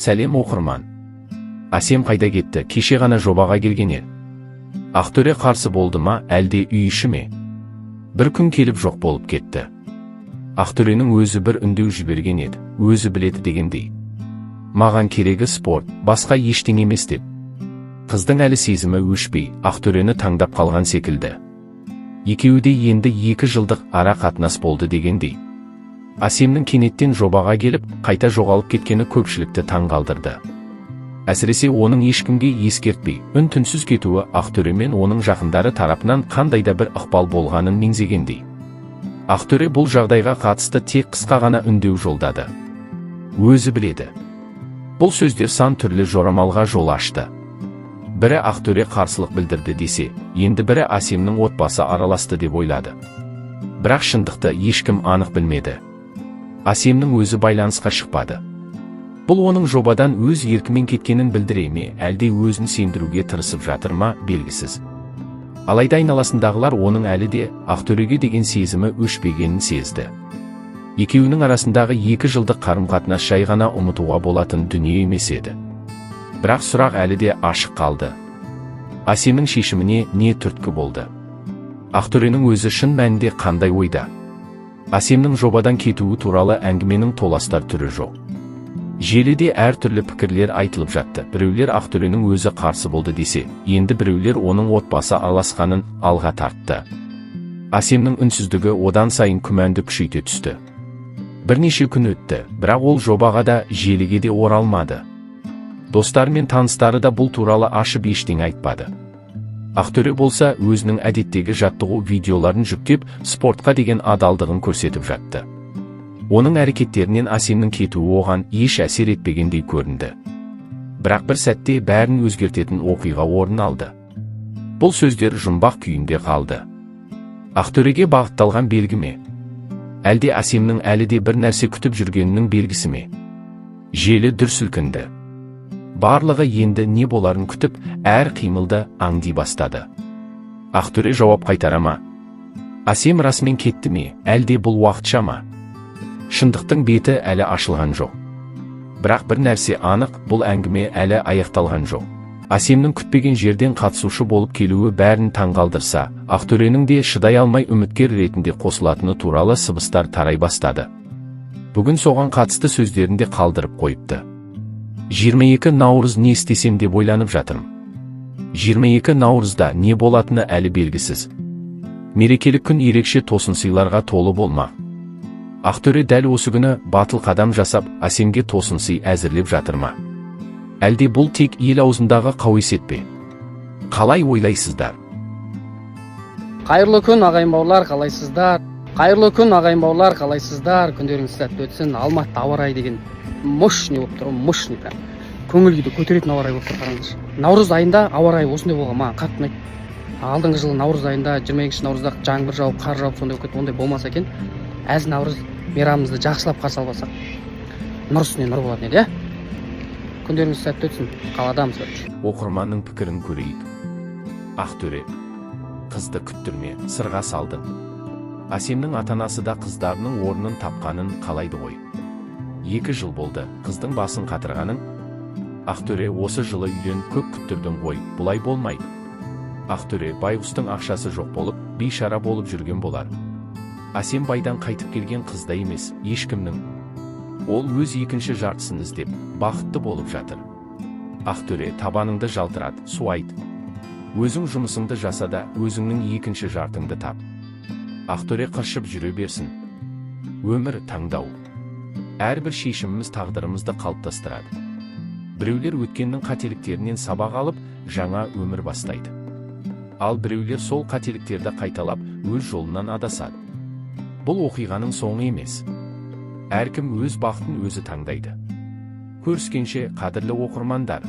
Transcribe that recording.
Сәлем оқырман. Асем қайда кетті? Кеше ғана жобаға келген еді. Ақтөре қарсы болды ма, әлде үй іші ме? Бір күн келіп жоқ болып кетті. Ақтөренің өзі бір үндеу жіберген еді, өзі біледі дегендей. Маған керегі спорт, басқа ештеңе емес деп. Қыздың әлі сезімі өшпей, Ақтөрені таңдап қалған секілді. Екеуі де енді 2 жылдық ара қатынас болды дегендей. Асемнің кенеттен жобаға келіп, қайта жоғалып кеткені көпшілікті таңғалдырды. Әсіресе оның ешкімге ескертпей, үн-түнсіз кетуі Ақтөре мен оның жақындары тарапынан қандайда бір ықпал болғанын меңзегендей. Ақтөре бұл жағдайға қатысты тек қысқа ғана үндеу жолдады. Өзі біледі. Бұл сөздер сан түрлі жорамалға жол ашты. Бірі Ақтөре қарсылық білдірді десе, енді бірі Асемнің отбасы араласты деп ойлады. Бірақ шындықты ешкім анық білмеді. Асемнің өзі байланысқа шықпады. Бұл оның жобадан өз еркімен кеткенін білдіре ме, әлде өзін сендіруге тырысып жатыр ма, белгісіз. Алайда айналасындағылар оның әлі де Ақтөреге деген сезімі өшпегенін сезді. Екеуінің арасындағы 2 жылдық қарым-қатынас жай ғана ұмытуға болатын дүние емес еді. Бірақ сұрақ әлі де ашық қалды. Асемнің шешіміне не түрткі болды? Ақтөренің өзі шын мәнінде қандай ойда? Асемнің жобадан кетуі туралы әңгіменің толастар түрі жоқ. Желіде әртүрлі пікірлер айтылып жатты. Біреулер Ақтөренің өзі қарсы болды десе, енді біреулер оның отбасы араласқанын алға тартты. Асемнің үнсіздігі одан сайын күмәнді күшейте түсті. Бірнеше күн өтті, бірақ ол жобаға да желіге де оралмады. Достары мен таныстары да бұл туралы ашып ештеңе айтпады. Ақтөре болса өзінің әдеттегі жаттығу видеоларын жүктеп, спортқа деген адалдығын көрсетіп жатты. Оның әрекеттерінен Асемнің кетуі оған еш әсер етпегендей көрінді. Бірақ бір сәтте бәрін өзгертетін оқиға орын алды. Бұл сөздер жұмбақ күйінде қалды. Ақтөреге бағытталған белгі ме? Әлде Асемнің әлі де бір нәрсе күтіп жүргенінің белгісі ме? Желі дүр сілкінді. Барлығы енді не боларын күтіп, әр қимылды аңди бастады. Ақтөре жауап қайтара ма? Асем расымен кетті ме, әлде бұл уақытша ма? Шындықтың беті әлі ашылған жоқ. Бірақ бір нәрсе анық, бұл әңгіме әлі аяқталған жоқ. Асемнің күтпеген жерден қатысушы болып келуі бәрін таңғалдырса, Ақтөренің де шыдай алмай үміткер ретінде қосылатыны туралы сыбыстар тарай бастады. Бүгін соған қатысты сөздерінде қалдырып қойыпты. 22 наурыз не істесем деп ойланып жатырмын. 22 наурызда не болатыны әлі белгісіз. Мерекелік күн ерекше тосын сыйларға толы болмақ. Ақтөре дәл осы күні батыл қадам жасап, Асемге тосын сый әзірлеп жатыр ма? Әлде бұл тек ел аузындағы қауесет пе? Қалай ойлайсыздар? Қайырлы күн ағайын бауырлар, қалайсыздар? Қайырлы күн ағайын бауырлар, қалайсыздар? Күндеріңіз сәтті өтсін. Алматыда ауа райы деген мощный болып тұр, мощный прям. Көңіл күйді көтеретін ауа райы болып тұр, қараңызшы. Наурыз айында ауа райы осындай болған, маған қатты ұнайды. Алдыңғы жылы наурыз айында 22 наурызда жаңбыр жауып, қар жауып сондай болып кетті, ондай болмаса екен. Әз наурыз мейрамымызды жақсылап қарсы алсақ, нұр үстіне нұр болатын еді, иә? Күндеріңіз сәтті өтсін. Қаладамыз. Оқырманның пікірін көрейік. Ақтөре, қызды күттірме, сырға салдың. Асемнің ата-анасы да қыздарының орнын тапқанын қалайды ғой. 2 жыл болды, қыздың басын қатырғаның. Ақтөре, осы жылы үйден көп күттірдің ғой, бұлай болмайды. Ақтөре, байғұстың ақшасы жоқ болып, бейшара болып жүрген болар. Асем байдан қайтып келген қызда емес, ешкімнің. Ол өз екінші жартысын іздеп, бақытты болып жатыр. Ақтөре, табаныңды жалтырат, су айт. Өзің жұмысыңды жасада, өзіңнің екінші жартыңды тап. Ақтөре қыршып жүре берсін. Өмір таңдау. Әрбір шешіміміз тағдырымызды қалыптастырады. Біреулер өткеннің қателіктерінен сабақ алып, жаңа өмір бастайды. Ал біреулер сол қателіктерді қайталап, өз жолынан адасады. Бұл оқиғаның соңы емес. Әркім өз бақытын өзі таңдайды. Көріскенше, қадірлі оқырмандар.